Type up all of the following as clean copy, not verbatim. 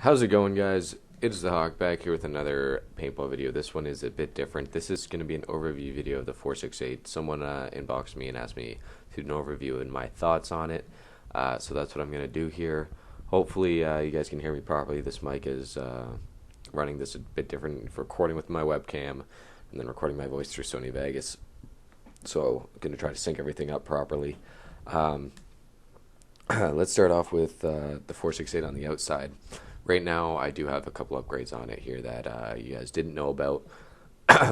How's it going, guys? It's the Hawk back here with another paintball video. This one is a bit different. This is going to be an overview video of the 468. Someone inboxed me and asked me to do an overview and my thoughts on it. So that's what I'm going to do here. Hopefully you guys can hear me properly. This mic is running this a bit different for recording with my webcam and then recording my voice through Sony Vegas. So I'm going to try to sync everything up properly. Let's start off with the 468 on the outside. Right now, I do have a couple upgrades on it here that you guys didn't know about.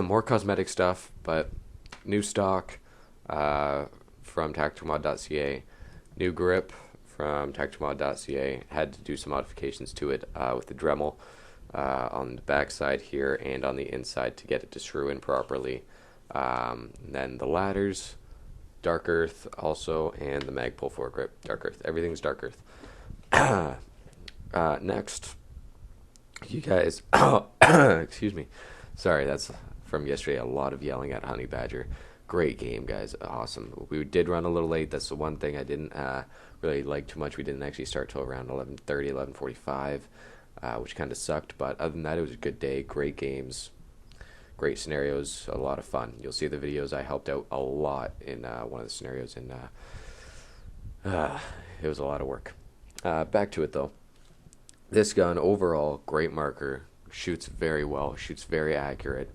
More cosmetic stuff, but new stock from tacticalmod.ca. New grip from tacticalmod.ca. Had to do some modifications to it with the Dremel on the back side here and on the inside to get it to screw in properly. Then the ladders, dark earth also, and the Magpul foregrip, dark earth. Everything's dark earth. Next, you guys, excuse me, sorry, that's from yesterday, a lot of yelling at Honey Badger. Great game, guys, awesome. We did run a little late, that's the one thing I didn't really like too much. We didn't actually start till around 11:30, 11:45, which kind of sucked, but other than that, it was a good day, great games, great scenarios, a lot of fun. You'll see the videos, I helped out a lot in one of the scenarios, and it was a lot of work. Back to it, though. This gun, overall, great marker, shoots very well, shoots very accurate.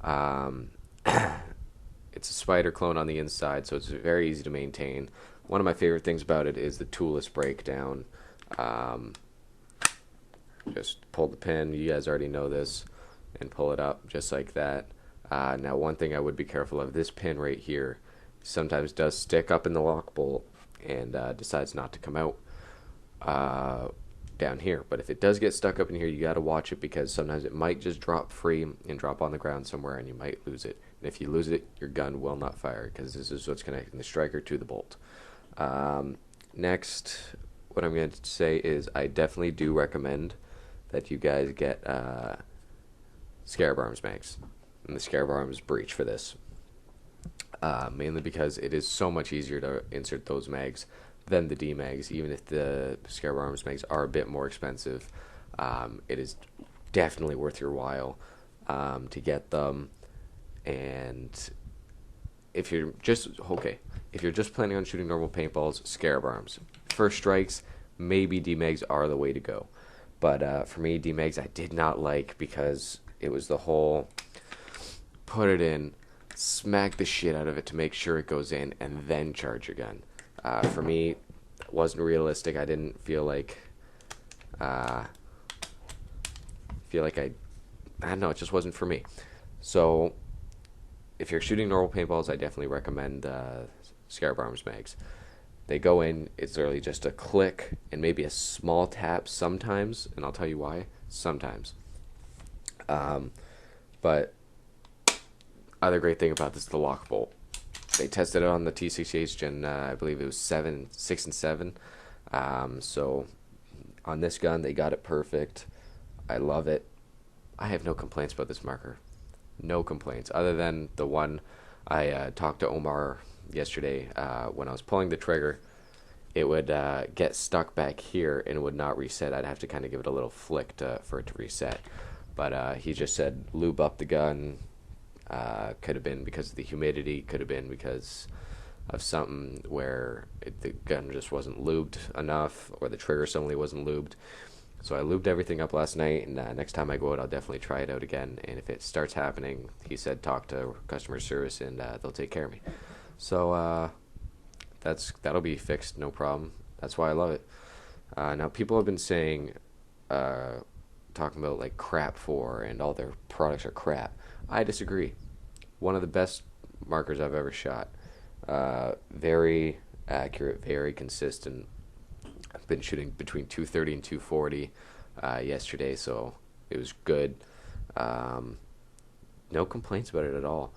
It's a spider clone on the inside, so it's very easy to maintain. One of my favorite things about it is the toolless breakdown. Just pull the pin, you guys already know this, and pull it up just like that. Now, one thing I would be careful of, this pin right here sometimes does stick up in the lock bolt and decides not to come out down here, but if it does get stuck up in here, you got to watch it, because sometimes it might just drop free and drop on the ground somewhere and you might lose it, and if you lose it, your gun will not fire, because this is what's connecting the striker to the bolt. Next, what I'm going to say is I definitely do recommend that you guys get Scarab Arms mags and the Scarab Arms breech for this, mainly because it is so much easier to insert those mags than the D mags. Even if the Scarab Arms mags are a bit more expensive, it is definitely worth your while to get them. And if you're just planning on shooting normal paintballs, Scarab Arms. First strikes, maybe D mags are the way to go, but for me, D mags I did not like, because it was the whole put it in, smack the shit out of it to make sure it goes in, and then charge your gun. For me, it wasn't realistic. I didn't feel like I don't know, it just wasn't for me. So if you're shooting normal paintballs, I definitely recommend Scarab Arms mags. They go in, it's literally just a click and maybe a small tap sometimes, and I'll tell you why, sometimes. But other great thing about this is the lock bolt. They tested it on the T68 Gen, I believe it was 6 and 7. So on this gun, they got it perfect. I love it. I have no complaints about this marker. No complaints, other than the one I talked to Omar yesterday. When I was pulling the trigger, it would get stuck back here and it would not reset. I'd have to kind of give it a little flick for it to reset. But he just said lube up the gun. Could have been because of the humidity, could have been because of something where the gun just wasn't lubed enough, or the trigger suddenly wasn't lubed. So I lubed everything up last night, and next time I go out, I'll definitely try it out again. And if it starts happening, he said talk to customer service and they'll take care of me. So that'll be fixed, no problem. That's why I love it. Now, people have been saying, talking about like Rap4 and all their products are crap. I disagree. One of the best markers I've ever shot. Very accurate, very consistent. I've been shooting between 230 and 240 yesterday, so it was good. No complaints about it at all.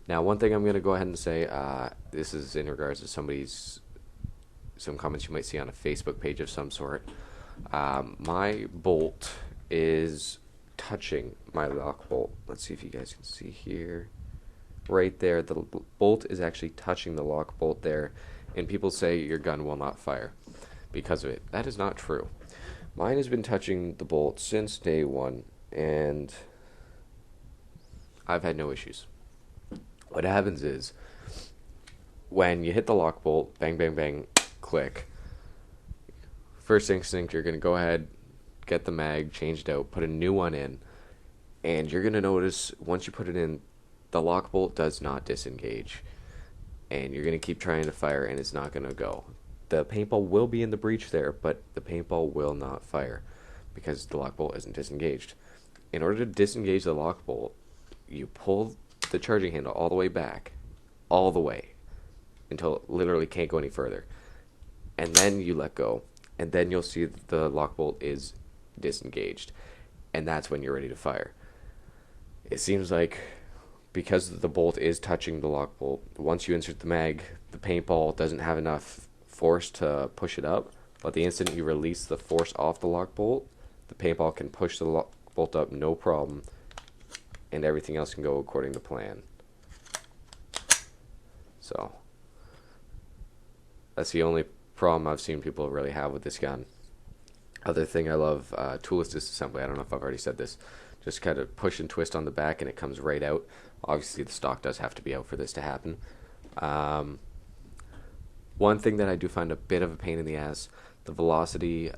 Now, one thing I'm going to go ahead and say, this is in regards to some comments you might see on a Facebook page of some sort. My bolt is touching my lock bolt. Let's see if you guys can see here. Right there, the bolt is actually touching the lock bolt there, and people say your gun will not fire because of it. That is not true. Mine has been touching the bolt since day one, and I've had no issues. What happens is, when you hit the lock bolt, bang, bang, bang, click, first instinct, you're going to go ahead, get the mag changed out, put a new one in, and you're going to notice once you put it in, the lock bolt does not disengage. And you're going to keep trying to fire, and it's not going to go. The paintball will be in the breech there, but the paintball will not fire because the lock bolt isn't disengaged. In order to disengage the lock bolt, you pull the charging handle all the way back, all the way, until it literally can't go any further. And then you let go, and then you'll see that the lock bolt is disengaged. And that's when you're ready to fire. It seems like because the bolt is touching the lock bolt, once you insert the mag, the paintball doesn't have enough force to push it up, but the instant you release the force off the lock bolt, the paintball can push the lock bolt up no problem, and everything else can go according to plan. So that's the only problem I've seen people really have with this gun. Other thing I love, toolless disassembly. I don't know if I've already said this. Just kind of push and twist on the back and it comes right out. Obviously the stock does have to be out for this to happen. One thing that I do find a bit of a pain in the ass, the velocity,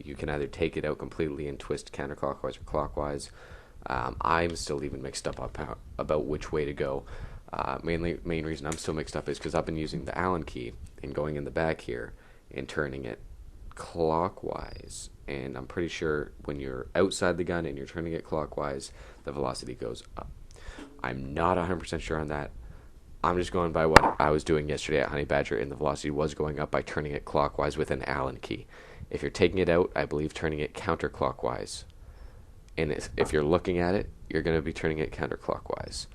you can either take it out completely and twist counterclockwise or clockwise. I'm still even mixed up about which way to go. Main reason I'm still mixed up is because I've been using the Allen key and going in the back here and turning it clockwise, and I'm pretty sure when you're outside the gun and you're turning it clockwise, the velocity goes up. I'm not 100% sure on that. I'm just going by what I was doing yesterday at Honey Badger, and the velocity was going up by turning it clockwise with an Allen key. If you're taking it out, I believe turning it counterclockwise. And if you're looking at it, you're going to be turning it counterclockwise.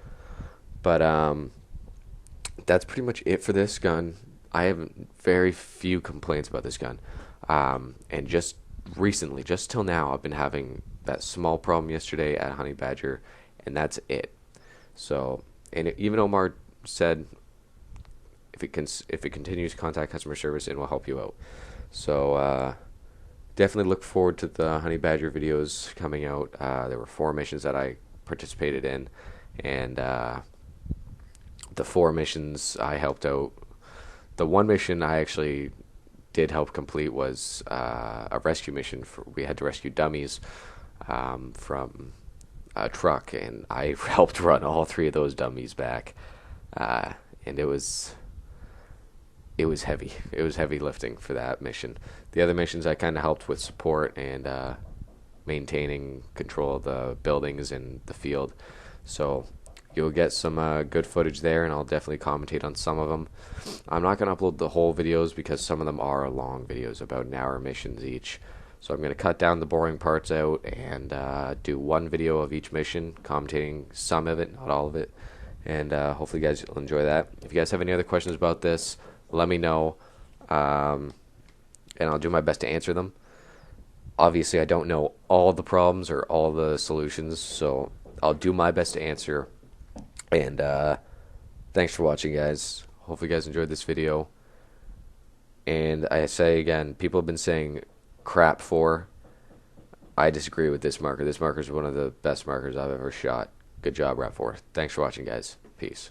But that's pretty much it for this gun. I have very few complaints about this gun. And just recently, just till now, I've been having that small problem yesterday at Honey Badger, and that's it. So, and even Omar said if it continues, contact customer service and we'll help you out. So definitely look forward to the Honey Badger videos coming out. There were 4 missions that I participated in, and the 4 missions I helped out. The one mission I actually did help complete was a rescue mission. We had to rescue dummies from a truck, and I helped run all 3 of those dummies back. And it was heavy. It was heavy lifting for that mission. The other missions I kind of helped with support and maintaining control of the buildings and the field. So you'll get some good footage there, and I'll definitely commentate on some of them. I'm not going to upload the whole videos because some of them are long videos, about an hour missions each. So I'm going to cut down the boring parts out and do one video of each mission, commentating some of it, not all of it. And hopefully you guys will enjoy that. If you guys have any other questions about this, let me know, and I'll do my best to answer them. Obviously, I don't know all the problems or all the solutions, so I'll do my best to answer. And thanks for watching, guys. Hopefully you guys enjoyed this video. And I say again, people have been saying Rap4. I disagree with this marker. This marker is one of the best markers I've ever shot. Good job, Rap4. Thanks for watching, guys. Peace.